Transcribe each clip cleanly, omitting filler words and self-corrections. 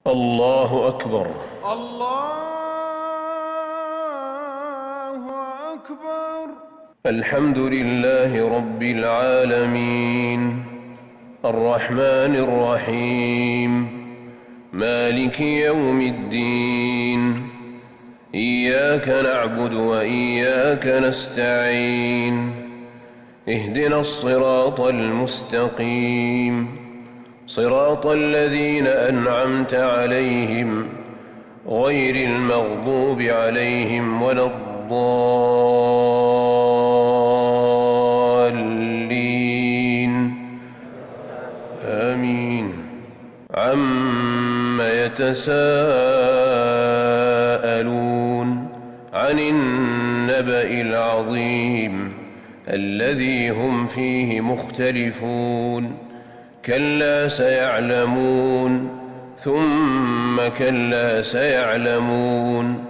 الله أكبر. الله أكبر. الحمد لله رب العالمين الرحمن الرحيم مالك يوم الدين إياك نعبد وإياك نستعين اهدنا الصراط المستقيم صراط الذين أنعمت عليهم غير المغضوب عليهم ولا الضالين آمين. عم يتساءلون عن النبأ العظيم الذي هم فيه مختلفون كلا سيعلمون ثم كلا سيعلمون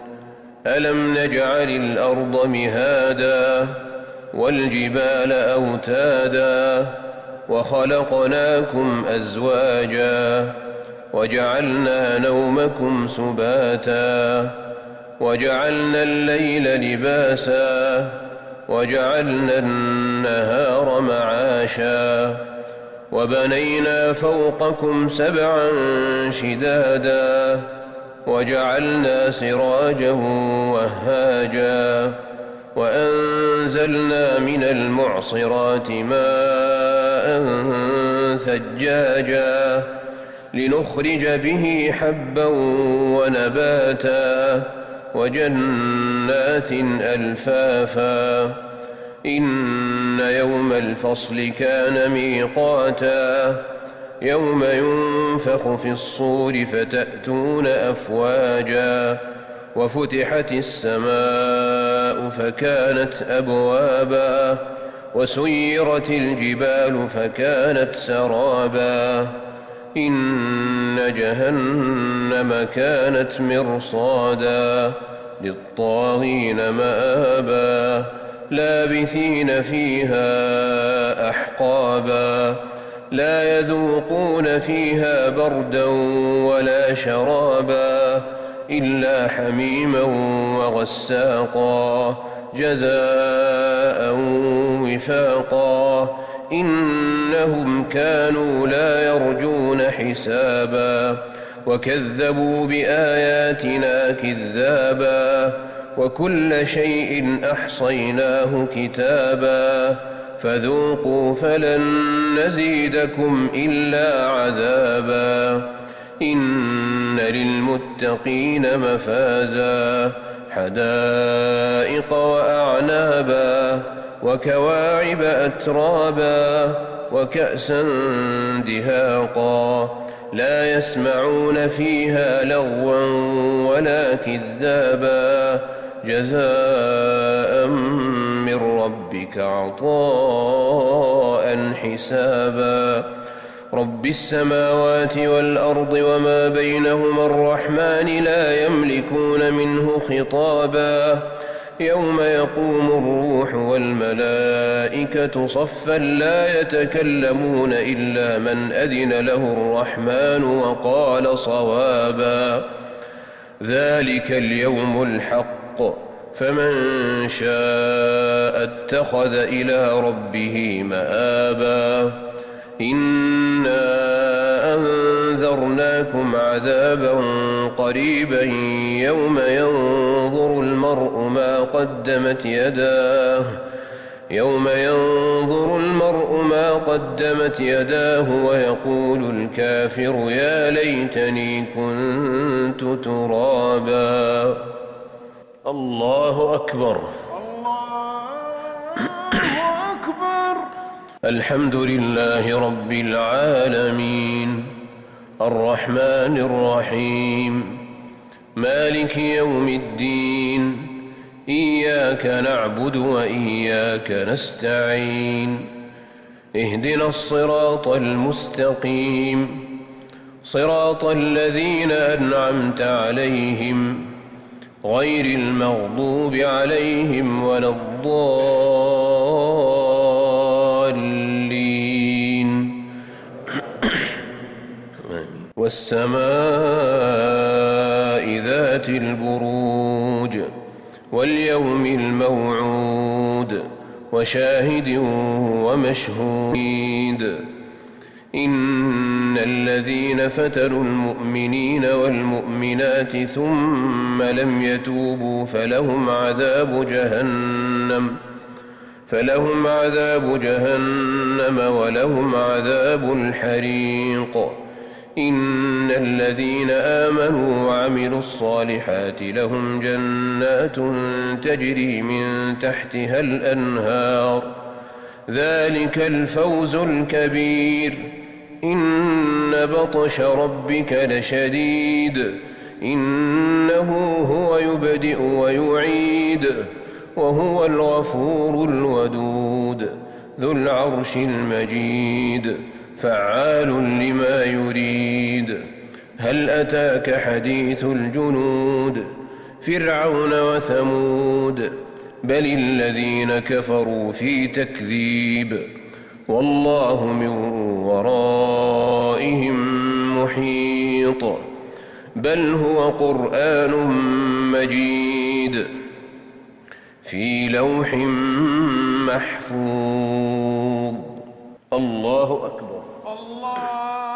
ألم نجعل الأرض مهادا والجبال أوتادا وخلقناكم أزواجا وجعلنا نومكم سباتا وجعلنا الليل لباسا وجعلنا النهار معاشا وبنينا فوقكم سبعا شدادا وجعلنا سراجا وهاجا وأنزلنا من المعصرات ماء ثجاجا لنخرج به حبا ونباتا وجنات ألفافا إن يوم الفصل كان ميقاتا يوم ينفخ في الصور فتأتون أفواجا وفتحت السماء فكانت أبوابا وسيرت الجبال فكانت سرابا إن جهنم كانت مرصادا للطاغين مآبا لابثين فيها أحقابا لا يذوقون فيها بردا ولا شرابا إلا حميما وغساقا جزاء وفاقا إنهم كانوا لا يرجون حسابا وكذبوا بآياتنا كذابا وكل شيء أحصيناه كتابا فذوقوا فلن نزيدكم إلا عذابا إن للمتقين مفازا حدائق وأعنابا وكواعب أترابا وكأسا دهاقا لا يسمعون فيها لغوا ولا كذابا جزاء من ربك عطاء حسابا رب السماوات والأرض وما بينهما الرحمن لا يملكون منه خطابا يوم يقوم الروح والملائكة صفا لا يتكلمون إلا من أذن له الرحمن وقال صوابا ذلك اليوم الحق فمن شاء اتخذ إلى ربه مآبا إنا أنذرناكم عذابا قريبا يوم ينظر المرء ما قدمت يداه ويقول الكافر يا ليتني كنت ترابا. الله أكبر. الحمد لله رب العالمين الرحمن الرحيم مالك يوم الدين إياك نعبد وإياك نستعين اهدنا الصراط المستقيم صراط الذين أنعمت عليهم غير المغضوب عليهم ولا الضالين والسماء ذات البروج واليوم الموعود وشاهد ومشهود إن الذين فتنوا المؤمنين والمؤمنات ثم لم يتوبوا فلهم عذاب جهنم ولهم عذاب الحريق إن الذين آمنوا وعملوا الصالحات لهم جنات تجري من تحتها الأنهار ذلك الفوز الكبير إن بطش ربك لشديد إنه هو يبدئ ويعيد وهو الغفور الودود ذو العرش المجيد فعال لما يريد هل أتاك حديث الجنود فرعون وثمود بل الذين كفروا في تكذيب والله من ورائهم محيط بل هو قرآن مجيد في لوح محفوظ الله أكبر. الله